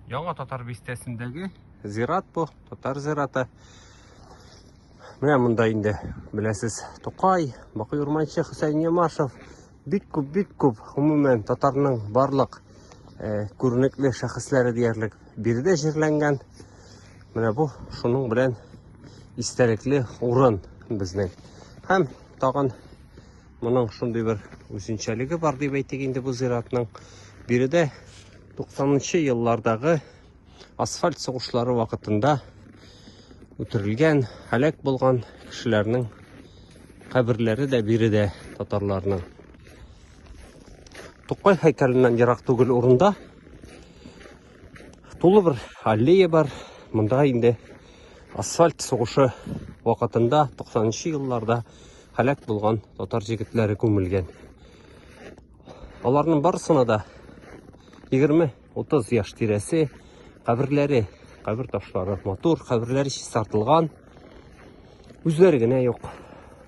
Яңа Татар бистәсендәге зират бу, Татар зираты. Менә монда инде, беләсез, Тукай, Бакый Урманчы, Хөсәйн Ямашев, бик күп, гомумән татарның барлык күренекле шәхесләре диярлек биредә җирләнгән. Менә бу шуның белән истәлекле урын безнең. Һәм тагын моның шундый бер үзенчәлеге бар дип әйтик инде бу зиратның. Биредә 90-нчы еллардагы асфальт сугышлары вакытында үтерелгән, һәлак булган кешеләрнең каберләре дә биредә татарларның. Тукай һәйкәленнән ерак түгел урында тулы бер аллея бар. Монда инде асфальт сугышы вакытында 90-нчы елларда һәлак булган татар җегетләре күмелгән. Аларның барысына да 20-30 яшь тирәсе каберләре, кабер ташлары матур, каберләре чистартылган. Үзләре генә юк.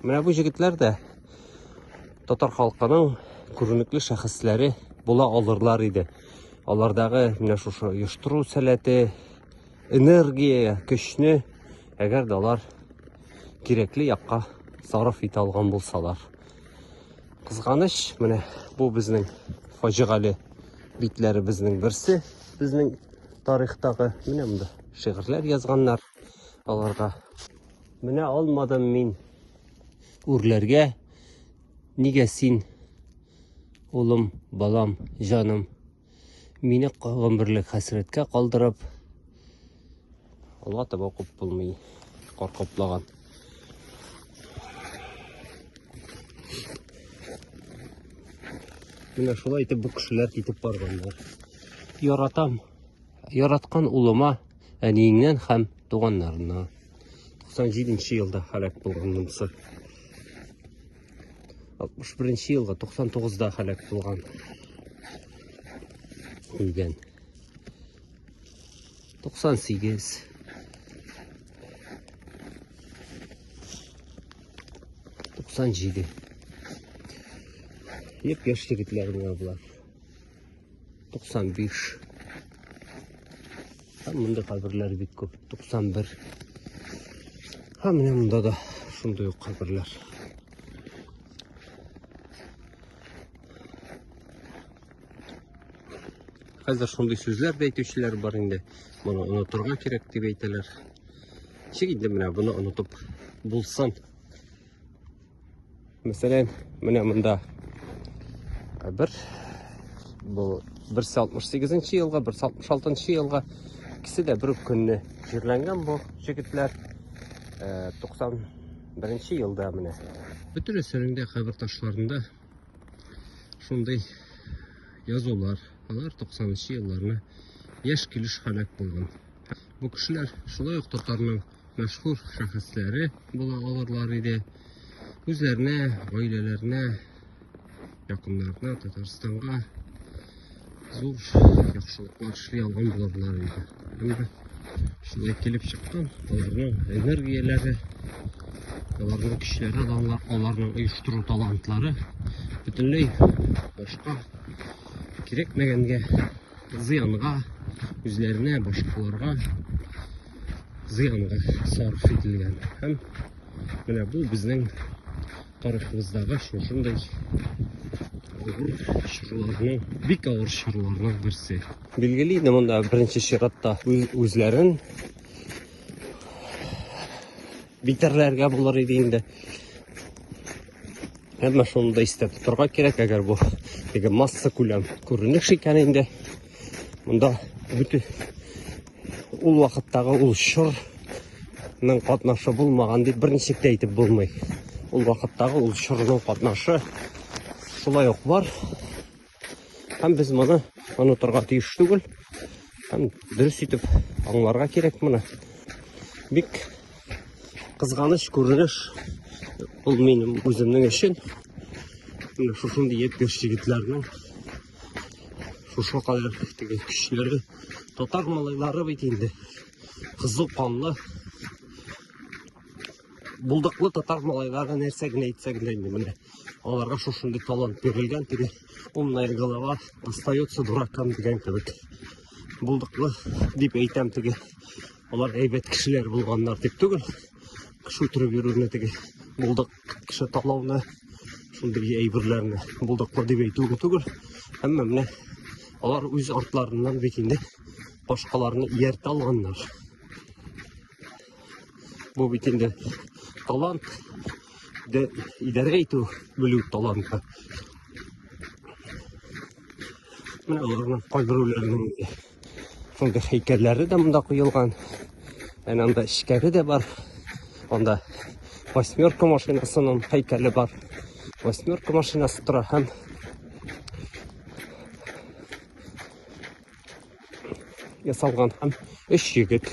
Менә бу җегетләр дә татар халкының күренекле шәхесләре була алырлар иде. Алардагы менә шушы оештыру сәләте, энергия, көчне әгәр дә алар кирәкле якка сарыф итә алган булсалар. Кызганыч, менә бу безнең фаҗигале битләребезнең берсе, безнең тарихтагы менә монда шигырьләр язганнар аларга. Менә алмадым мин үрләргә, нигә син, улым, балам, җаным, мине гомерлек хәсрәткә калдырып, Алга таба укып булмый, каркаплаган. Менә шулай итеп бу кешеләр китеп барганнар. Яратам, яраткан улыма, әниеңнән һәм туганнарына. 97-нче елда һәлак булган монысы. 61-нче елга 99-да һәлак булган. Үлгән. 98. 97. Еп яшь егетләр менә булар. 95. Һәм монда каберләр бик күп. 91. Һәм менә монда да шундый ук каберләр. Хәзер шундый сүзләр дә әйтүчеләр бар инде. Моны онытырга кирәк дип әйтәләр. Ничек инде менә буны онытып булсын? Мәсәлән, менә монда кабер. Бу 168-нче елга, 166-нчы елга ikisi дә бер көнне җирләнгән бу җегетләр. 91-нче елда менә. Бөтен әсәрендә кабер ташларында шундый язулар. Алар 90-нчы елларны яшь килеш һәлак булган. Бу кешеләр шулай ук татарның мәшһүр шәхесләре була алырлар иде. Үзләренә, гаиләләренә, якыннарына, Татарстанга зур яхшылыклар эшли алган булырлар иде. Инде шулай килеп чыккан, аларның энергияләре, аларның көчләре, аларның оештыру талантлары бөтенләй башка кирәкмәгәнгә, зыянга, үзләренә, башкаларга зыянга сарыф ителгән. Һәм менә бу безнең тарихыбыздагы шушындай чорларның, бик авыр чорларның берсе. Билгеле инде монда беренче чиратта үзләрен битәрләргә булыр иде инде. Һәм шуны да истә тотарга кирәк, әгәр бу масса күләм күренеш икән инде. Монда бөтен ул вакыттагы ул чорның катнашы булмаган дип берничек тә әйтеп булмый. Ул вакыттагы ул чорның катнашы шулай ук бар. Һәм без моны онытырга тиеш түгел. Һәм дөрес итеп аңларга кирәк моны. Бик кызганыч күренеш ул минем үземнең өчен. Шушындый яшь егетләрнең шушы кадәр көчләре, татар малайлары бит инде. Кызыл канлы булдыклы татар малайлары нәрсә генә әйтсә генә инде менә. Аларга шушындый талант бирелгән, теге умная голова остается дураком дигән кебек. булдыклы дип әйтәм теге. Алар әйбәт кешеләр булганнар дип түгел. Кеше үтереп йөрүне теге булдык кеше талауны шундый әйберләрне булдыклы дип әйтүе түгел. Әмма менә алар үз артларыннан бит инде башкаларны ияртә алганнар. Бу бит инде талант, идарә итү белү таланты. Менә аларның кайберүләренең шундый һәйкәлләре дә монда куелган. Әнә анда эчкәре дә бар. Анда восьмерка машинасының һәйкәле бар. Восьмерка машинасы тора һәм ясалган һәм 3 егет